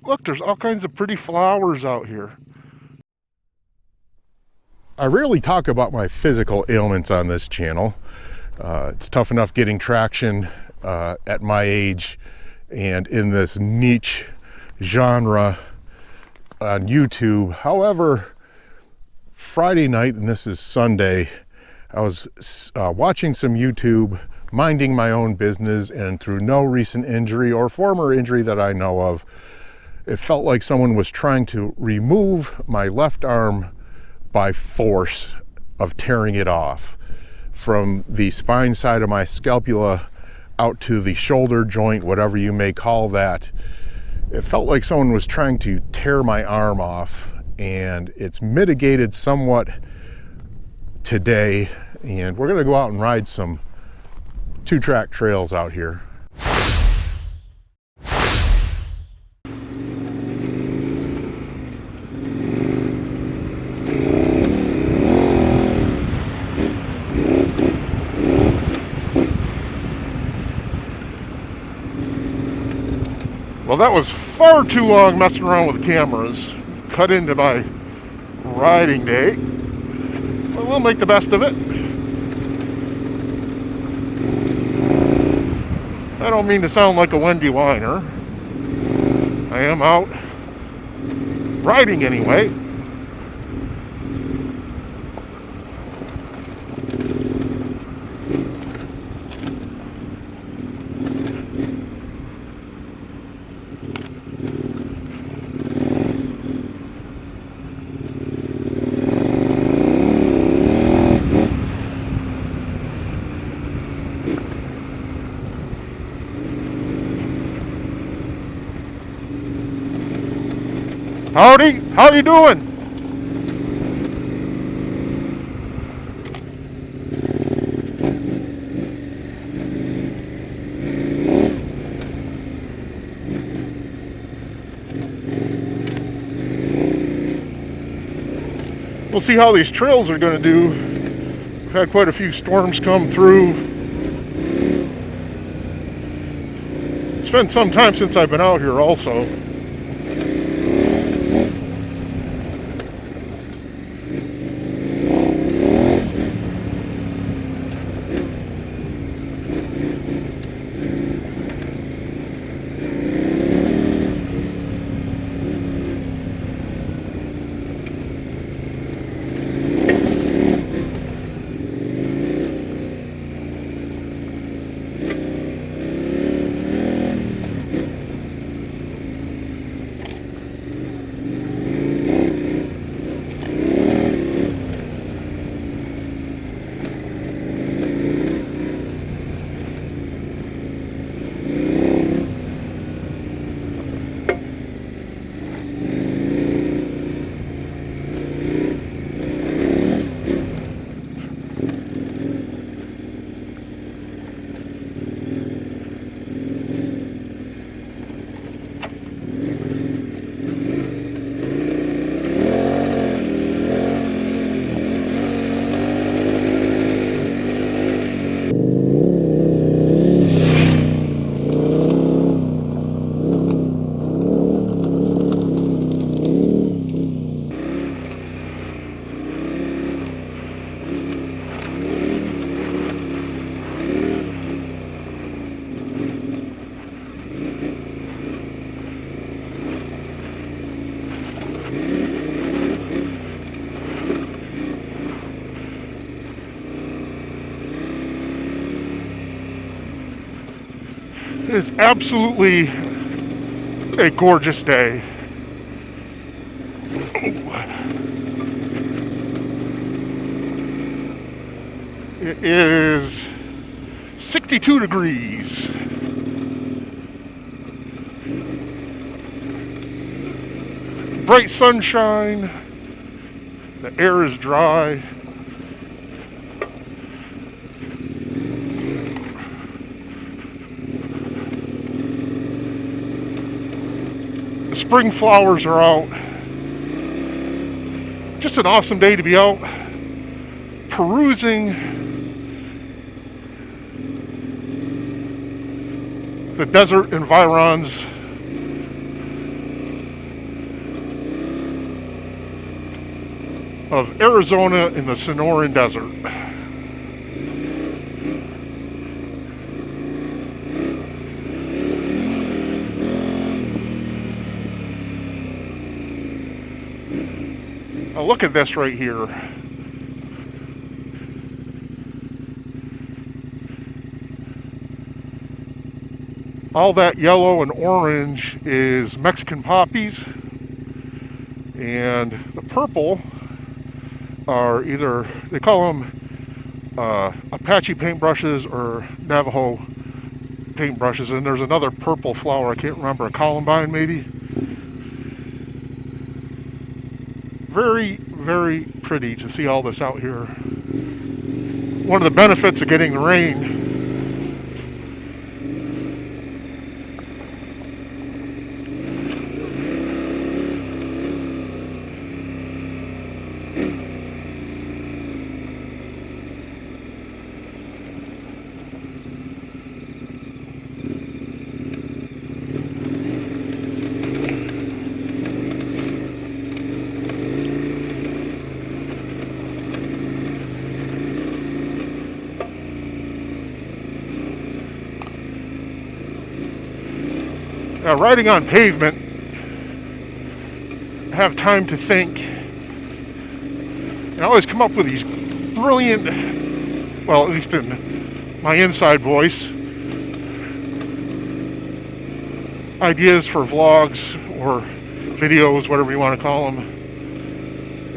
Look, there's all kinds of pretty flowers out here. I rarely talk about my physical ailments on this channel. It's tough enough getting traction at my age and in this niche genre on YouTube. However, Friday night, and this is Sunday, I was watching some YouTube, minding my own business, and through no recent injury or former injury that I know of, it felt like someone was trying to remove my left arm by force of tearing it off from the spine side of my scapula out to the shoulder joint, whatever you may call that. It felt like someone was trying to tear my arm off, and it's mitigated somewhat today, and we're going to go out and ride some two-track trails out here. Well, that was far too long messing around with cameras. Cut into my riding day. But we'll make the best of it. I don't mean to sound like a Wendy whiner. I am out riding anyway. Howdy, how you doing? We'll see how these trails are going to do. We've had quite a few storms come through. It's been some time since I've been out here also. It is absolutely a gorgeous day. It is 62 degrees. Bright sunshine. The air is dry. The spring flowers are out. Just an awesome day to be out perusing the desert environs of Arizona in the Sonoran Desert. Now look at this right here. All that yellow and orange is Mexican poppies, and the purple are either, they call them Apache paintbrushes or Navajo paintbrushes, and there's another purple flower, I can't remember, a columbine maybe. Very, very pretty to see all this out here. One of the benefits of getting the rain. Riding on pavement, I have time to think, and I always come up with these brilliant, well, at least in my inside voice, ideas for vlogs or videos, whatever you want to call them.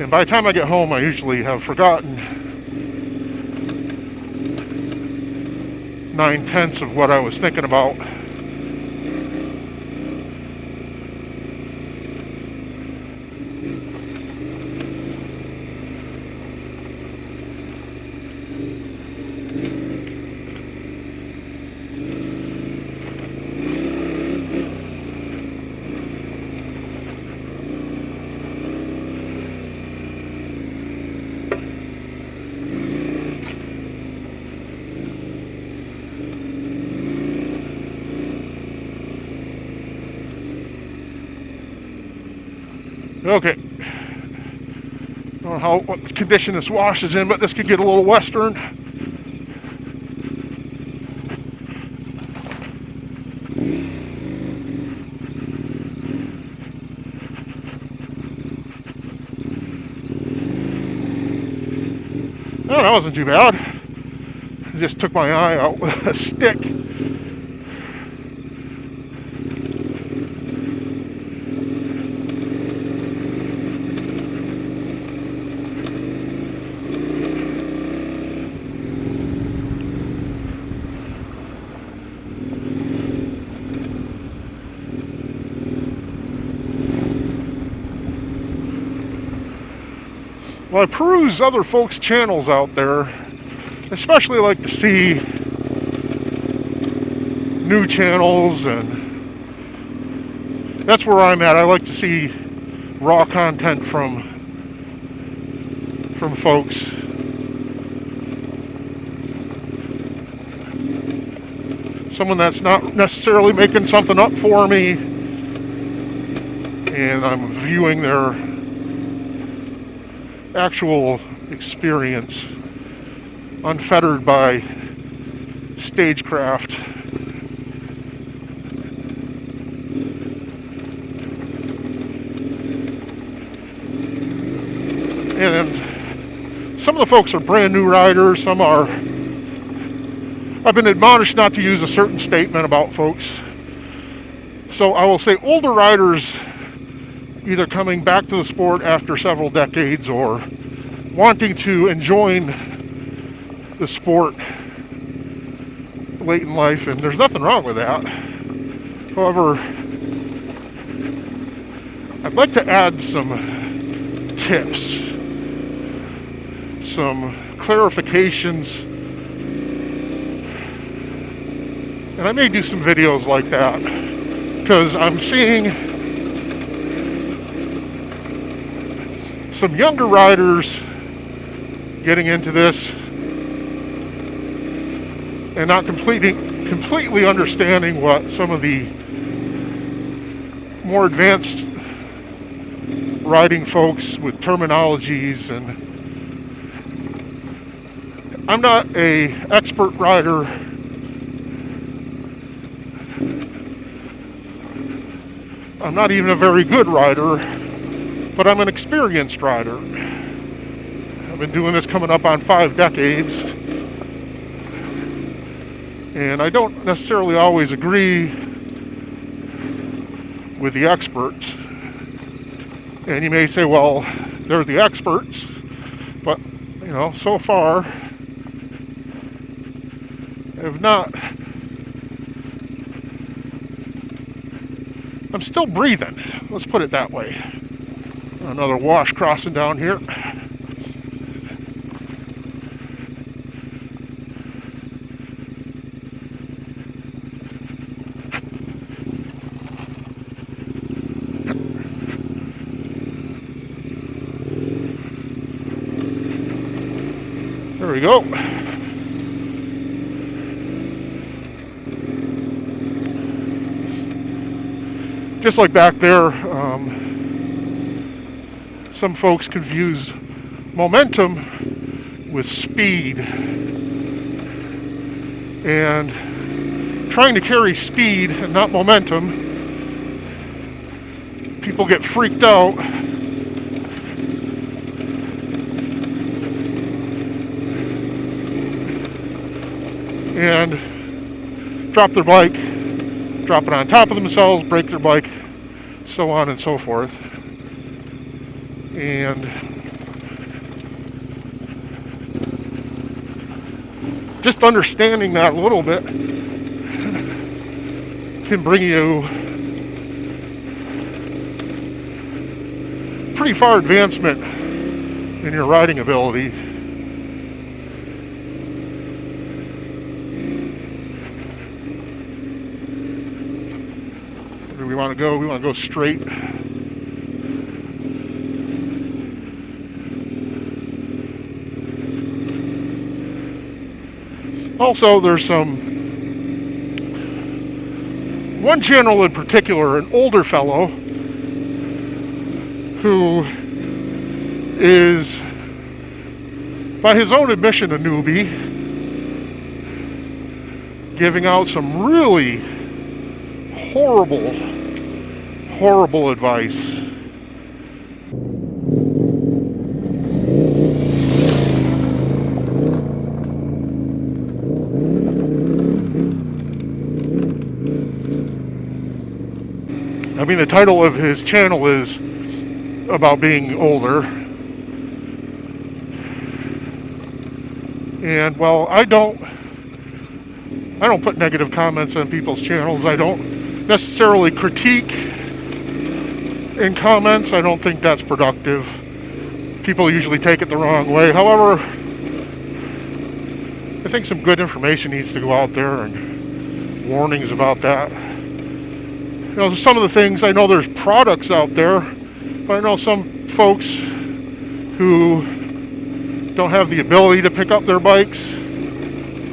And by the time I get home, I usually have forgotten 9/10 of what I was thinking about. Okay, I don't know what condition this wash is in, but this could get a little western. Oh, that wasn't too bad. I just took my eye out with a stick. Well, I peruse other folks' channels out there, especially like to see new channels, and that's where I'm at. I like to see raw content from folks. Someone that's not necessarily making something up for me, and I'm viewing their actual experience, unfettered by stagecraft. And some of the folks are brand new riders, some are, I've been admonished not to use a certain statement about folks. So I will say older riders either coming back to the sport after several decades or wanting to enjoy the sport late in life, and there's nothing wrong with that. However, I'd like to add some tips, some clarifications, and I may do some videos like that, because I'm seeing some younger riders getting into this and not completely understanding what some of the more advanced riding folks with terminologies, and I'm not a expert rider. I'm not even a very good rider, but I'm an experienced rider. I've been doing this coming up on 5 decades, and I don't necessarily always agree with the experts. And you may say, well, they're the experts, but you know, so far have not. I'm still breathing, let's put it that way. Another wash crossing down here. There we go. Just like back there, some folks confuse momentum with speed. And trying to carry speed and not momentum, people get freaked out. And drop their bike, drop it on top of themselves, break their bike, so on and so forth. And just understanding that a little bit can bring you pretty far advancement in your riding ability. We want to go straight. Also, there's one channel in particular, an older fellow who is, by his own admission, a newbie, giving out some really horrible advice. I mean, the title of his channel is about being older. And well, I don't put negative comments on people's channels. I don't necessarily critique in comments. I don't think that's productive. People usually take it the wrong way. However, I think some good information needs to go out there and warnings about that. You know, some of the things, I know there's products out there, but I know some folks who don't have the ability to pick up their bikes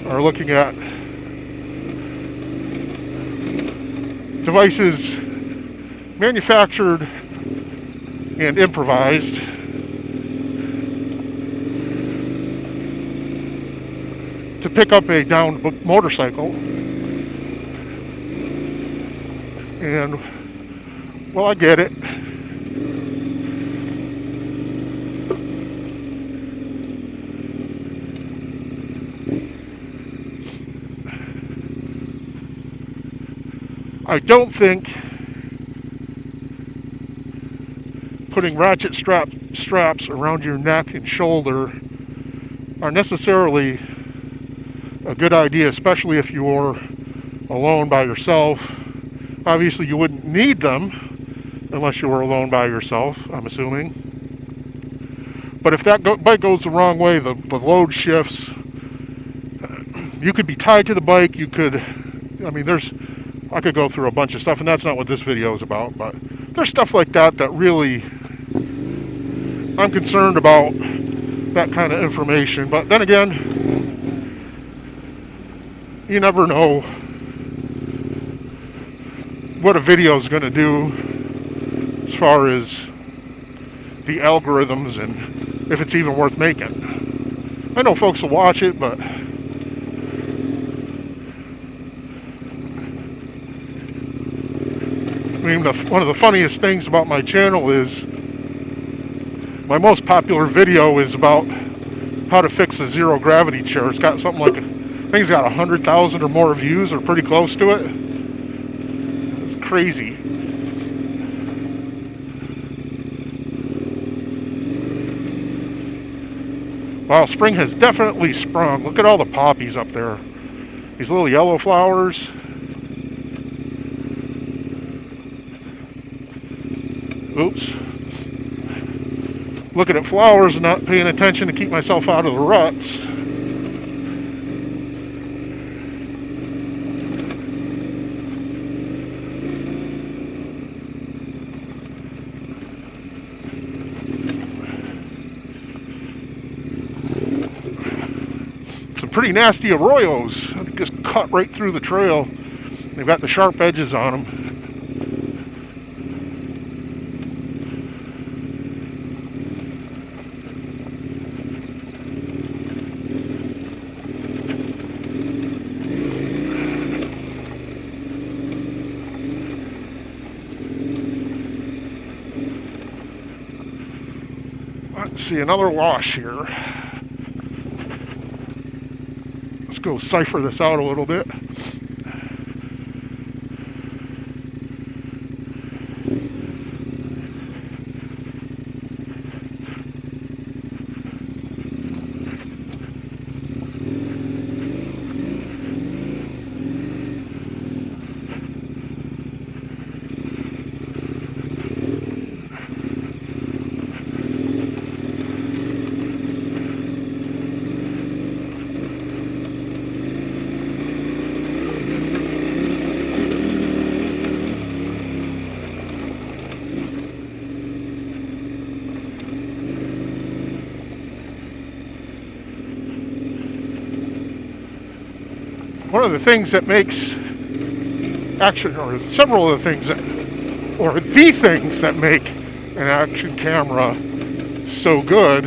are looking at devices manufactured and improvised to pick up a downed motorcycle. And well, I get it. I don't think putting ratchet straps around your neck and shoulder are necessarily a good idea, especially if you're alone by yourself. Obviously, you wouldn't need them unless you were alone by yourself, I'm assuming. But if that bike goes the wrong way, the load shifts. You could be tied to the bike. You could, I mean, I could go through a bunch of stuff, and that's not what this video is about, but there's stuff like that that really, I'm concerned about that kind of information. But then again, you never know what a video is going to do as far as the algorithms and if it's even worth making. I know folks will watch it, but I mean, one of the funniest things about my channel is my most popular video is about how to fix a zero gravity chair. It's got something like, I think it's got 100,000 or more views, or pretty close to it. It's crazy. Wow, spring has definitely sprung. Look at all the poppies up there. These little yellow flowers. Oops. Looking at flowers and not paying attention to keep myself out of the ruts. Some pretty nasty arroyos. Just cut right through the trail. They've got the sharp edges on them. Let's see, another wash here. Let's go cipher this out a little bit. One of the things that makes several of the things that make an action camera so good,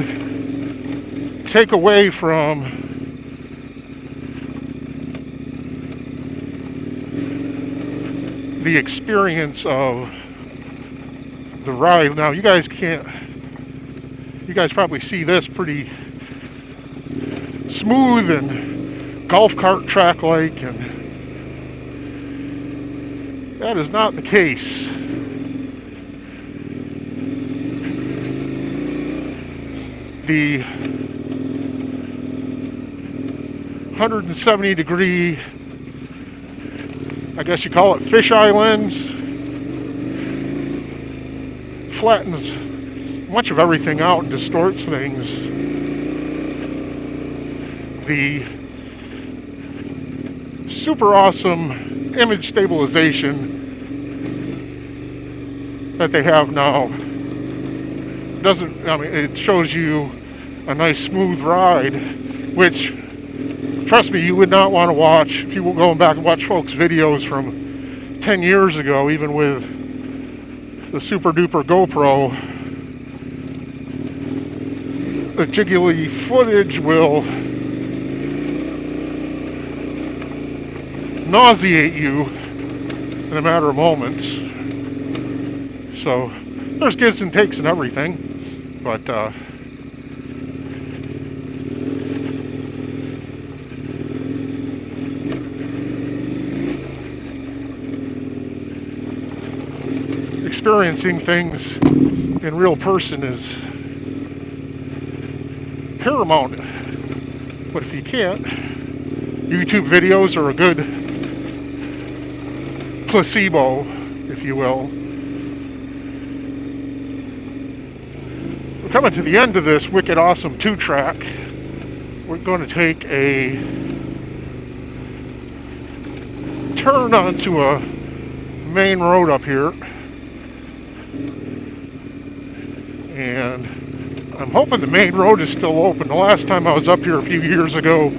take away from the experience of the ride. Now you guys probably see this pretty smooth and golf cart track like, and that is not the case. The 170 degree, I guess you call it fisheye lens, flattens much of everything out and distorts things. The super awesome image stabilization that they have now it shows you a nice smooth ride, which, trust me, you would not want to watch if you were going back and watch folks' videos from 10 years ago, even with the super duper GoPro. The jiggly footage will nauseate you in a matter of moments. So there's gives and takes and everything, but experiencing things in real person is paramount. But if you can't, YouTube videos are a good placebo, if you will. We're coming to the end of this wicked awesome 2-track. We're going to take a turn onto a main road up here, and I'm hoping the main road is still open. The last time I was up here a few years ago,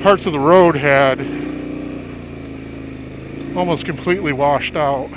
parts of the road had almost completely washed out.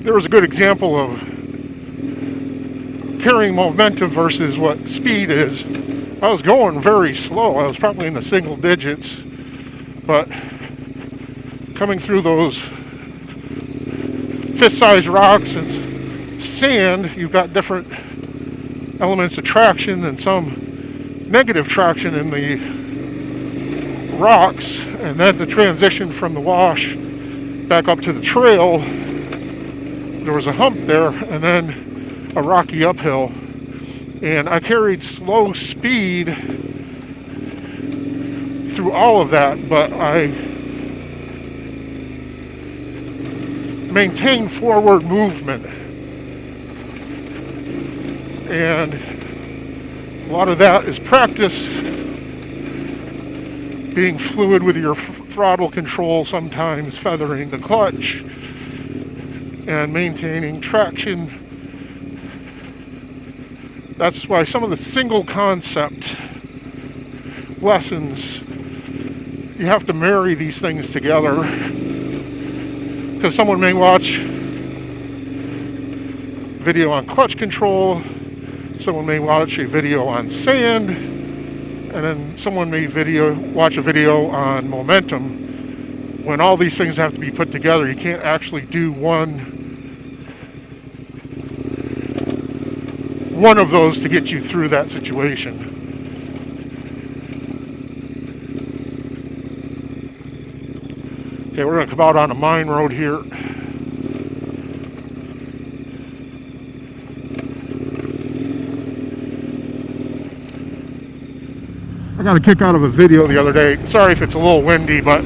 there was a good example of carrying momentum versus what speed is. I was going very slow. I was probably in the single digits, but coming through those fist-sized rocks and sand, you've got different elements of traction and some negative traction in the rocks, and then the transition from the wash back up to the trail, there was a hump there and then a rocky uphill, and I carried slow speed through all of that, but I maintained forward movement, and a lot of that is practice, being fluid with your throttle control, sometimes feathering the clutch, and maintaining traction. That's why some of the single concept lessons, you have to marry these things together, because someone may watch video on clutch control, someone may watch a video on sand, and then someone may watch a video on momentum. When all these things have to be put together, you can't actually do one of those to get you through that situation. Okay, we're going to come out on a mine road here. I got a kick out of a video the other day. Sorry if it's a little windy, but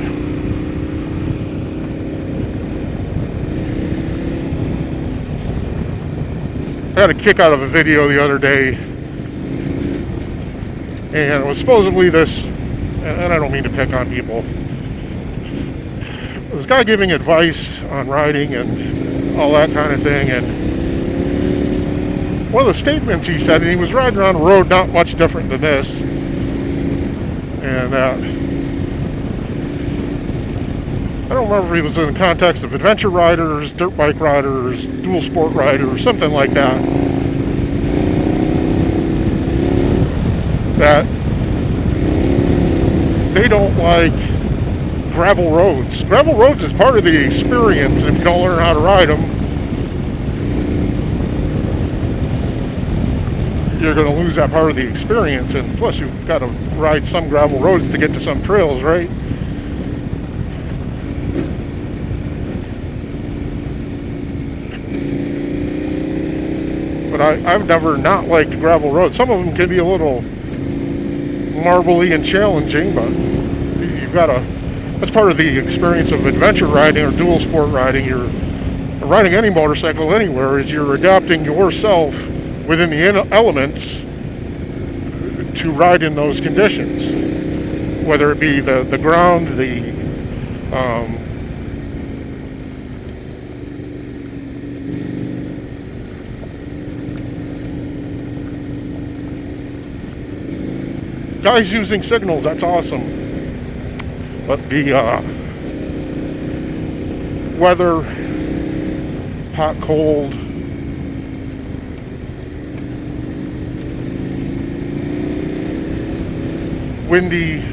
I had a kick out of a video the other day, and it was supposedly this, and I don't mean to pick on people, this guy giving advice on riding and all that kind of thing, and one of the statements he said, and he was riding around the road not much different than this, and I don't remember if he was in the context of adventure riders, dirt bike riders, dual sport riders, something like that. That they don't like gravel roads. Gravel roads is part of the experience, and if you don't learn how to ride them, you're going to lose that part of the experience. And plus, you've got to ride some gravel roads to get to some trails, right? But I've never not liked gravel roads. Some of them can be a little marbly and challenging, but you've got to, that's part of the experience of adventure riding or dual sport riding. You're riding any motorcycle anywhere, is you're adapting yourself within the elements to ride in those conditions, whether it be the ground, the guys using signals, that's awesome. But the weather, hot, cold, windy,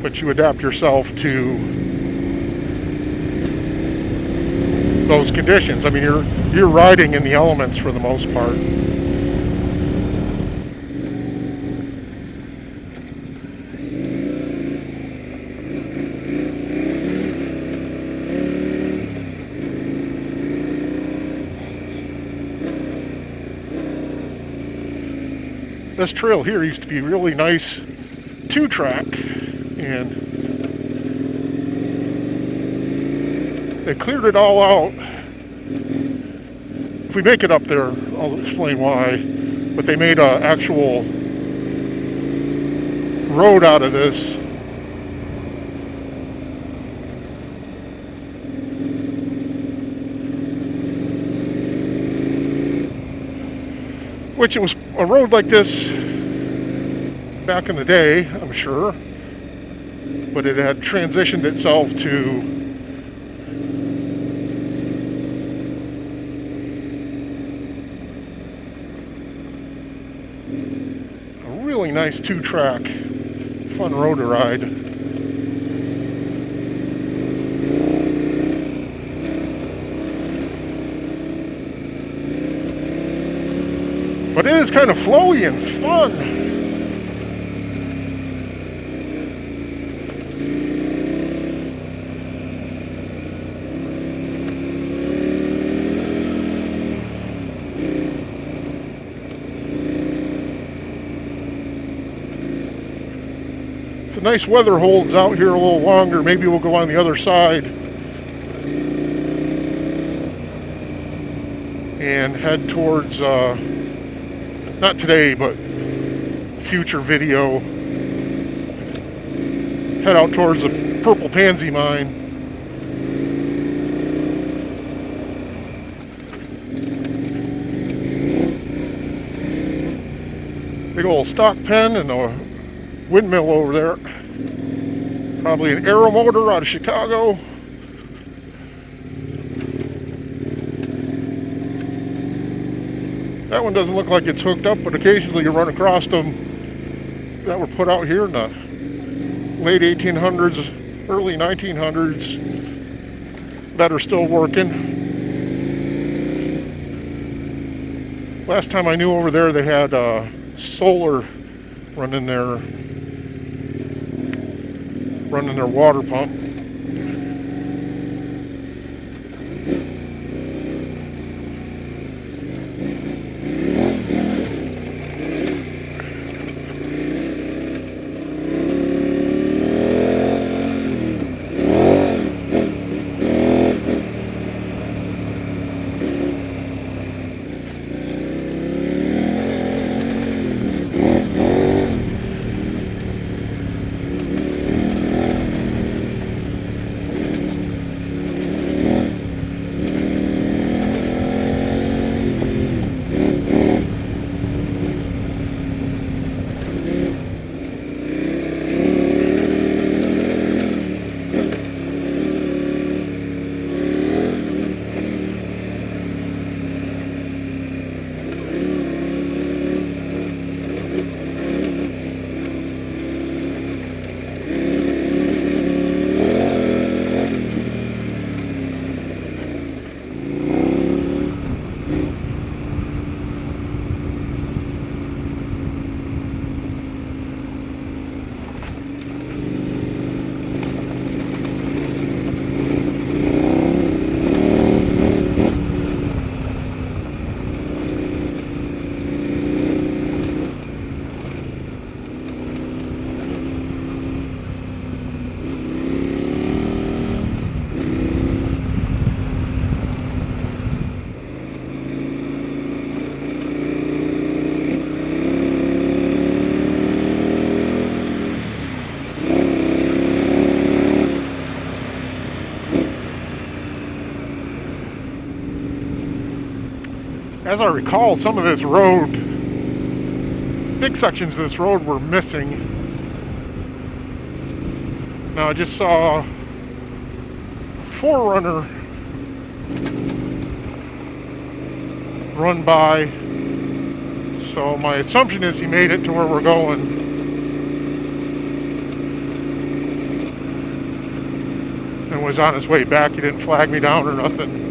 but you adapt yourself to those conditions. I mean, you're riding in the elements for the most part. This trail here used to be really nice 2-track, and they cleared it all out. If we make it up there, I'll explain why, but they made an actual road out of this. Which it was a road like this back in the day, I'm sure, but it had transitioned itself to A really nice 2-track, fun road to ride. But it is kind of flowy and fun. If the nice weather holds out here a little longer, maybe we'll go on the other side and head towards, not today, but future video, head out towards the Purple Pansy Mine. Big old stock pen and a windmill over there. Probably an aero motor out of Chicago. That one doesn't look like it's hooked up, but occasionally you run across them that were put out here in the late 1800s, early 1900s that are still working. Last time I knew over there they had solar running their water pump. As I recall, some of this road, big sections of this road were missing. Now I just saw a 4Runner run by, so my assumption is he made it to where we're going. And was on his way back. He didn't flag me down or nothing.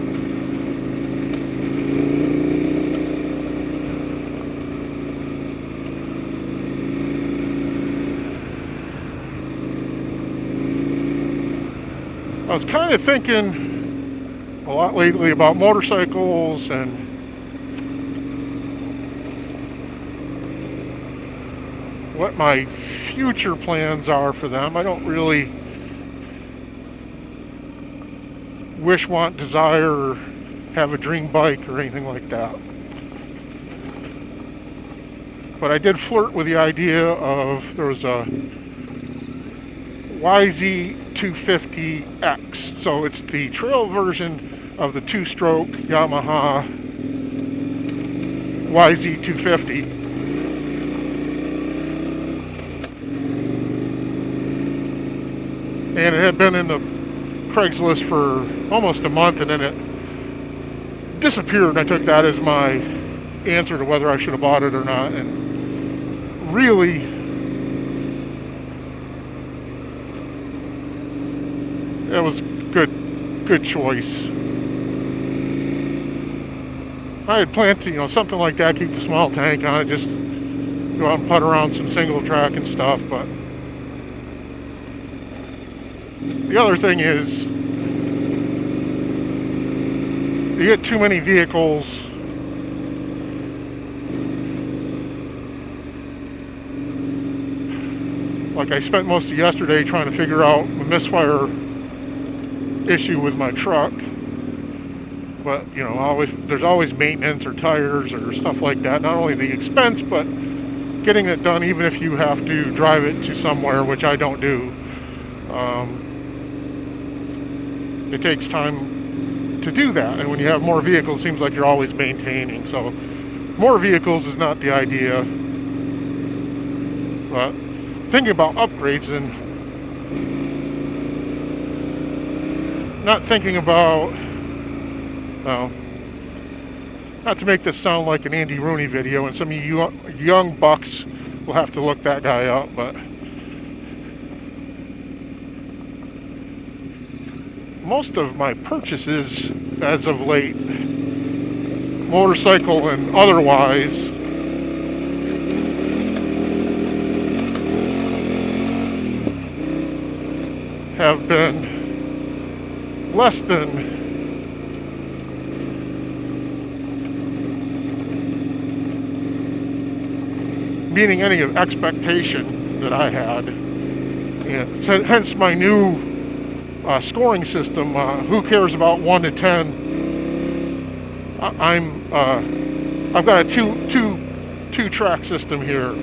I was kind of thinking a lot lately about motorcycles and what my future plans are for them. I don't really wish, want, desire, or have a dream bike or anything like that. But I did flirt with the idea of, there was a YZ250X, so it's the trail version of the 2-stroke Yamaha YZ250. And it had been in the Craigslist for almost a month, and then it disappeared, and I took that as my answer to whether I should have bought it or not. And really, it was good choice. I had planned to, something like that, keep the small tank on it, just go out and putt around some single track and stuff, but the other thing is, you get too many vehicles, like I spent most of yesterday trying to figure out the misfire issue with my truck. But there's always maintenance or tires or stuff like that. Not only the expense, but getting it done, even if you have to drive it to somewhere, which I don't do. It takes time to do that, and when you have more vehicles, it seems like you're always maintaining. So more vehicles is not the idea. But thinking about upgrades and not thinking about, not to make this sound like an Andy Rooney video, and some of you young bucks will have to look that guy up, but most of my purchases as of late, motorcycle and otherwise, have been less than meeting any expectation that I had, and so, hence my new scoring system. Who cares about 1 to 10? I've got a two track system here.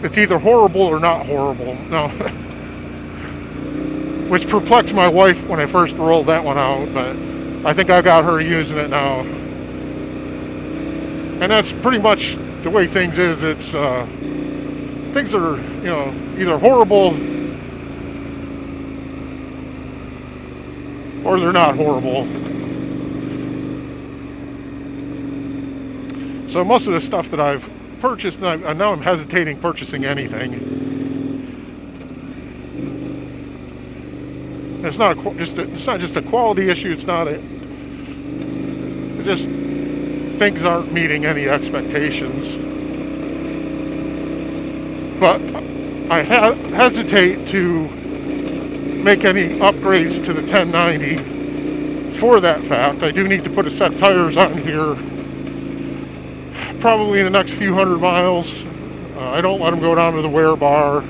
It's either horrible or not horrible. No, which perplexed my wife when I first rolled that one out, but I think I got her using it now. And that's pretty much the way things is. It's things are, either horrible or they're not horrible. So most of the stuff that I've purchased, and now I'm hesitating purchasing anything. It's not just a quality issue. It's just things aren't meeting any expectations. But I hesitate to make any upgrades to the 1090 for that fact. I do need to put a set of tires on here probably in the next few hundred miles. I don't let them go down to the wear bar.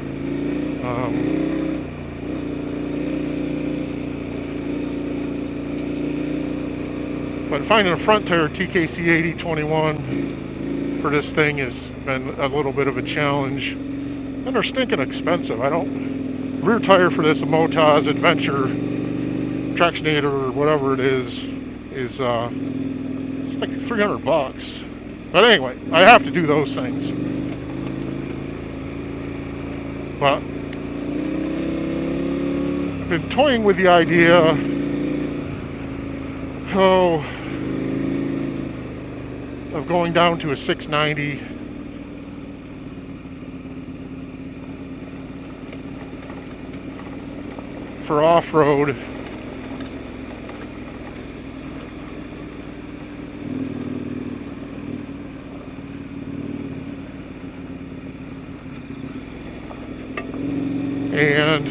But finding a front tire TKC 8021 for this thing has been a little bit of a challenge. And they're stinking expensive. Rear tire for this, a Motoz Adventure Tractionator or whatever it is it's like $300. But anyway, I have to do those things. But I've been toying with the idea of going down to a 690. For off-road. And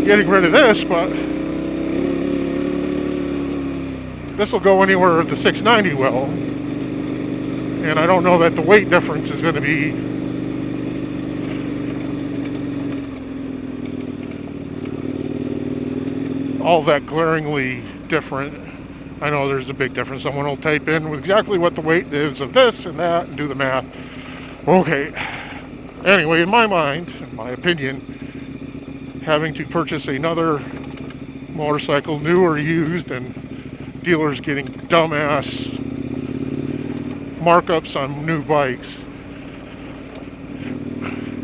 getting rid of this, but this will go anywhere the 690 will. And I don't know that the weight difference is going to be all that glaringly different. I know there's a big difference. Someone will type in exactly what the weight is of this and that and do the math. Okay. Anyway, in my mind, in my opinion, having to purchase another motorcycle, new or used, and dealers getting dumbass markups on new bikes,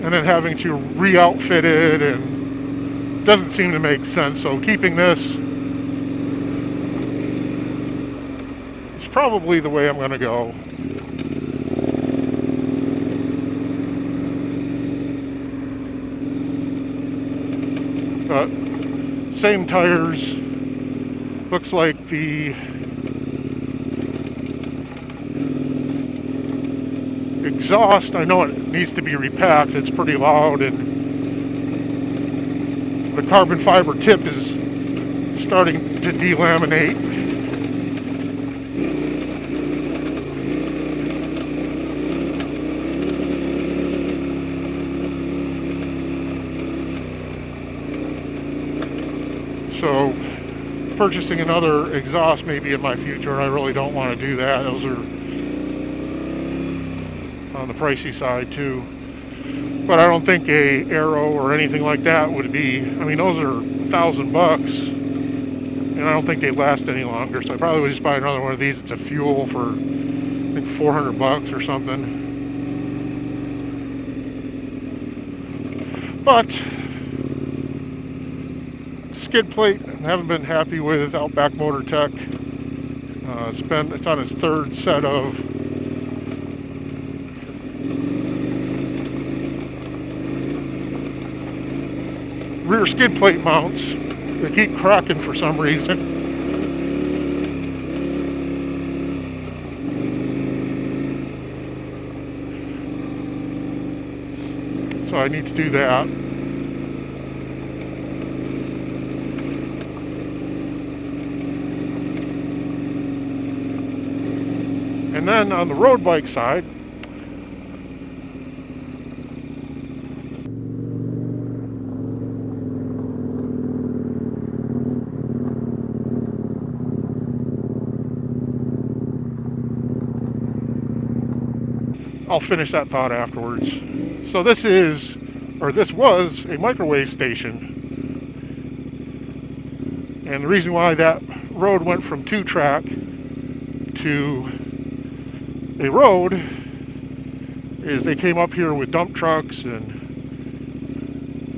and then having to re-outfit it and doesn't seem to make sense. So keeping this is probably the way I'm going to go. But same tires. Looks like the exhaust, I know it needs to be repacked. It's pretty loud, and the carbon fiber tip is starting to delaminate. So purchasing another exhaust maybe in my future. I really don't want to do that. Those are on the pricey side too. But I don't think a Aero or anything like that would be, I mean, those are $1,000 and I don't think they last any longer. So I probably would just buy another one of these. It's a fuel for I think $400 or something. But skid plate, I haven't been happy with Outback Motor Tech. It's on its third set of rear skid plate mounts. They keep cracking for some reason. So I need to do that. And then on the road bike side, I'll finish that thought afterwards. So this was a microwave station. And the reason why that road went from 2-track to a road is they came up here with dump trucks and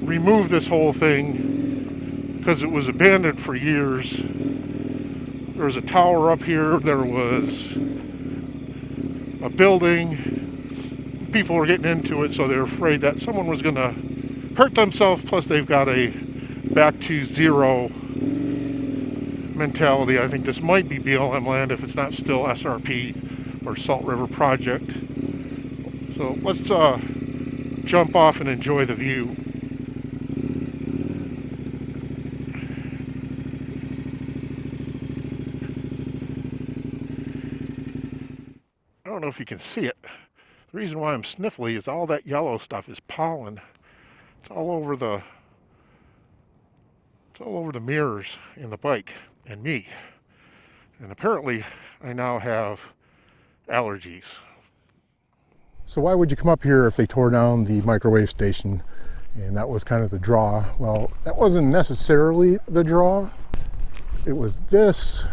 removed this whole thing because it was abandoned for years. There was a tower up here, there was a building, people were getting into it, so they were afraid that someone was going to hurt themselves. Plus they've got a back to zero mentality. I think this might be BLM land if it's not still SRP or Salt River Project. So let's jump off and enjoy the view. I don't know if you can see it. The reason why I'm sniffly is all that yellow stuff is pollen. It's all over the mirrors in the bike and me. And apparently I now have allergies. So why would you come up here if they tore down the microwave station? And that was kind of the draw. Well, that wasn't necessarily the draw. It was this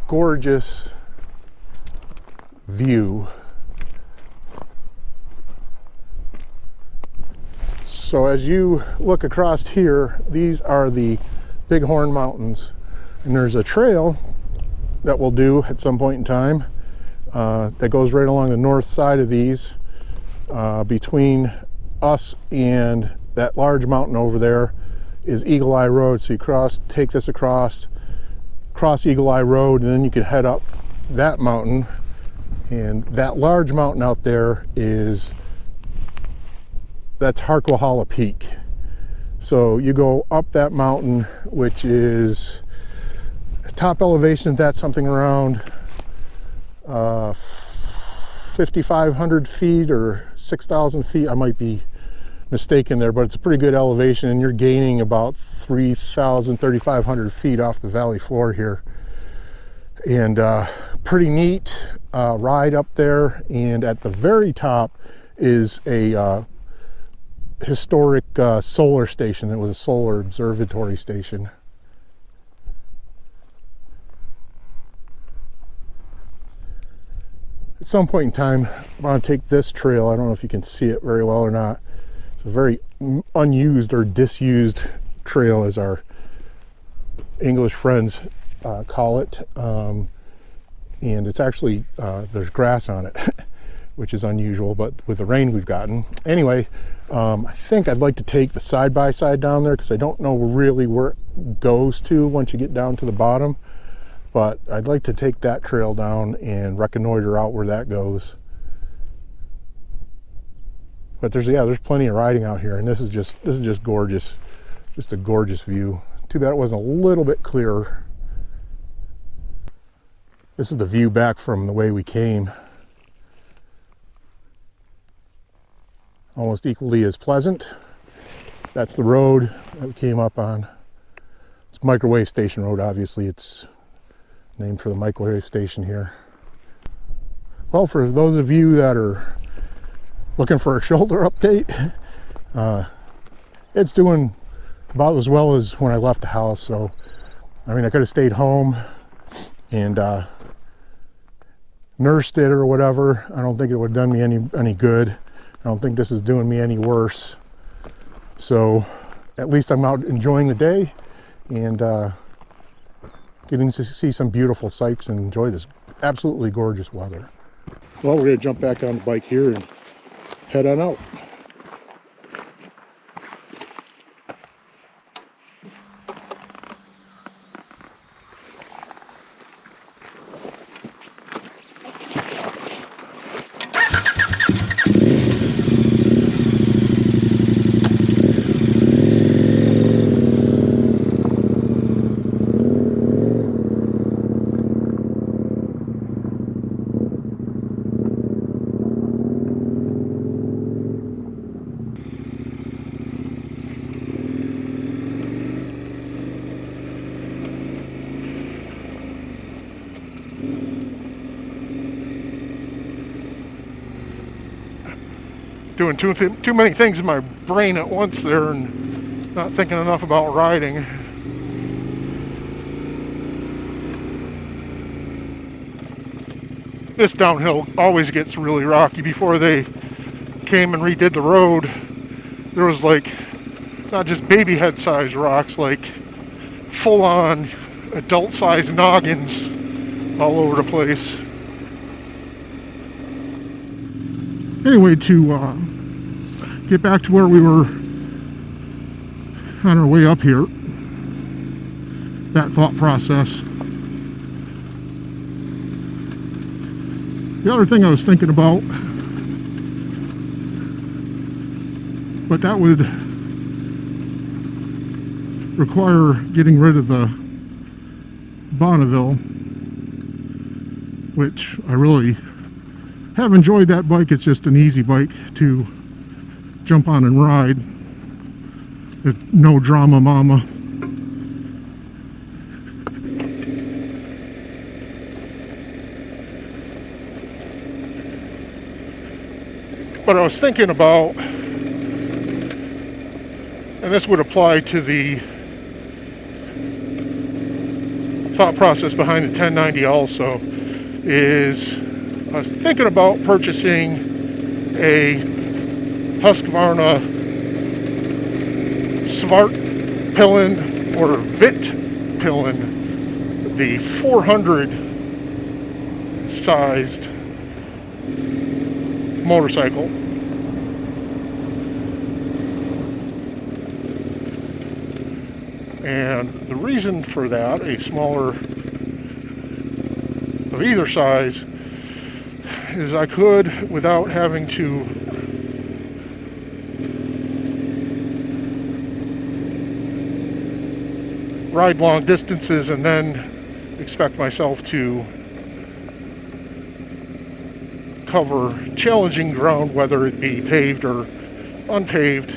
gorgeous view. So as you look across here, these are the Bighorn Mountains. And there's a trail that we'll do at some point in time that goes right along the north side of these, between us and that large mountain over there is Eagle Eye Road. So you take this across Eagle Eye Road, and then you can head up that mountain. And that large mountain out there that's Harquahala Peak. So you go up that mountain, which is top elevation, that's something around 5,500 feet or 6,000 feet. I might be mistaken there, but it's a pretty good elevation, and you're gaining about 3,500 feet off the valley floor here. And pretty neat ride up there. And at the very top is a historic solar station. It was a solar observatory station. At some point in time, I want to take this trail. I don't know if you can see it very well or not. It's a very unused or disused trail, as our English friends call it. And it's actually, there's grass on it, which is unusual, but with the rain we've gotten. Anyway, I think I'd like to take the side-by-side down there because I don't know really where it goes to once you get down to the bottom. But I'd like to take that trail down and reconnoiter out where that goes. But there's plenty of riding out here, and this is just gorgeous. Just a gorgeous view. Too bad it wasn't a little bit clearer. This is the view back from the way we came. Almost equally as pleasant. That's the road that we came up on. It's Microwave Station Road, obviously. It's named for the microwave station here. Well, for those of you that are looking for a shoulder update, it's doing about as well as when I left the house. So, I mean, I could have stayed home and nursed it or whatever. I don't think it would have done me any good. I don't think this is doing me any worse. So at least I'm out enjoying the day and getting to see some beautiful sights and enjoy this absolutely gorgeous weather. Well, we're going to jump back on the bike here and head on out. Doing too many things in my brain at once there and not thinking enough about riding. This downhill always gets really rocky. Before they came and redid the road, there was like not just baby head size rocks, like full on adult size noggins all over the place. Anyway, to get back to where we were on our way up here, that thought process. The other thing I was thinking about, but that would require getting rid of the Bonneville, which I really have enjoyed. That bike. It's just an easy bike to jump on and ride. There's no drama, mama. But I was thinking about, and this would apply to the thought process behind the 1090 also, is I was thinking about purchasing a Husqvarna Svartpillen or Vitpillen, the 400 sized motorcycle. And the reason for that, a smaller of either size, is I could, without having to ride long distances and then expect myself to cover challenging ground, whether it be paved or unpaved,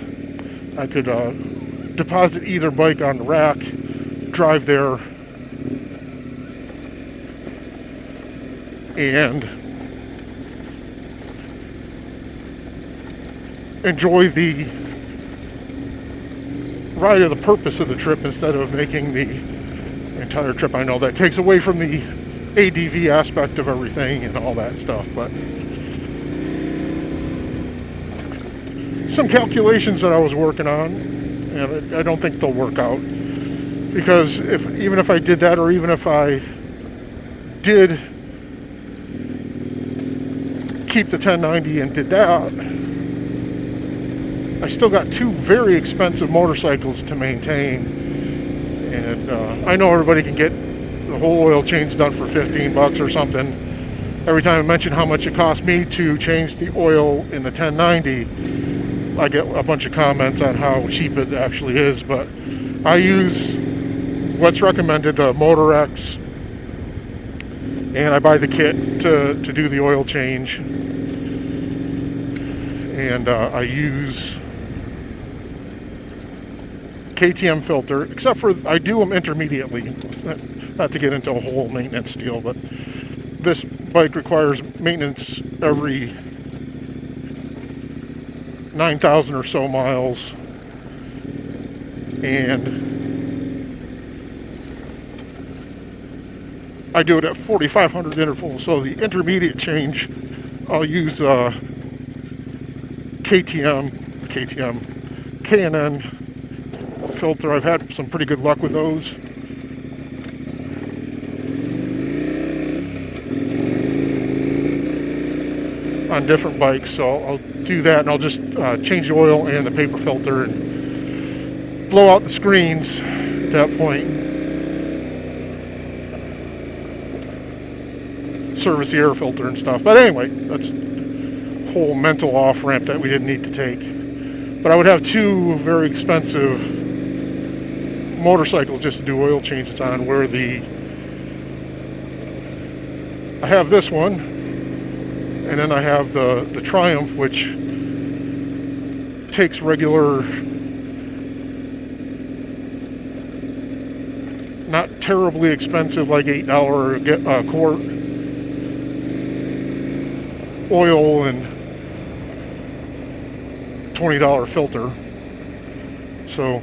I could deposit either bike on the rack, drive there, and enjoy the ride of the purpose of the trip instead of making the entire trip. I know that takes away from the ADV aspect of everything and all that stuff, but some calculations that I was working on, and I don't think they'll work out, because even if I did that, or even if I did keep the 1090 and did that, I still got two very expensive motorcycles to maintain. And I know everybody can get the whole oil change done for 15 bucks or something. Every time I mention how much it cost me to change the oil in the 1090, I get a bunch of comments on how cheap it actually is. But I use what's recommended, Motor-X, and I buy the kit to do the oil change. And I use KTM filter, except for I do them intermediately, not to get into a whole maintenance deal, but this bike requires maintenance every 9,000 or so miles, and I do it at 4,500 intervals. So the intermediate change, I'll use K&N filter. I've had some pretty good luck with those. On different bikes, so I'll do that, and I'll just change the oil and the paper filter and blow out the screens at that point. Service the air filter and stuff. But anyway, that's a whole mental off ramp that we didn't need to take. But I would have two very expensive motorcycles just to do oil changes on, where I have this one, and then I have the Triumph, which takes regular, not terribly expensive, like $8 a quart oil and $20 filter. So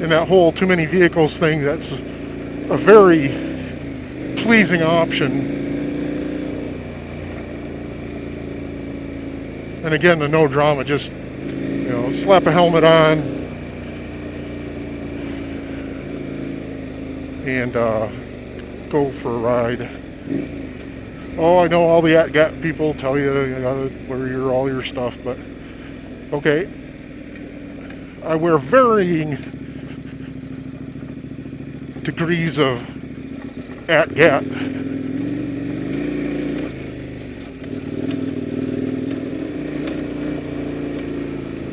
in that whole too many vehicles thing, that's a very pleasing option. And again, the no drama, just, you know, slap a helmet on and go for a ride. Oh, I know all the ATGAT people tell you gotta wear all your stuff, but okay. I wear varying degrees of ATGAT.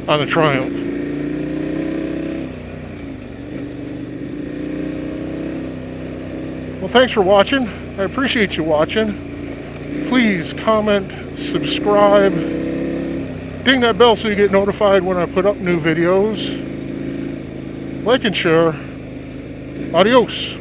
On the Triumph. Well, thanks for watching. I appreciate you watching. Please comment, subscribe, ding that bell so you get notified when I put up new videos. Like and share. Adios.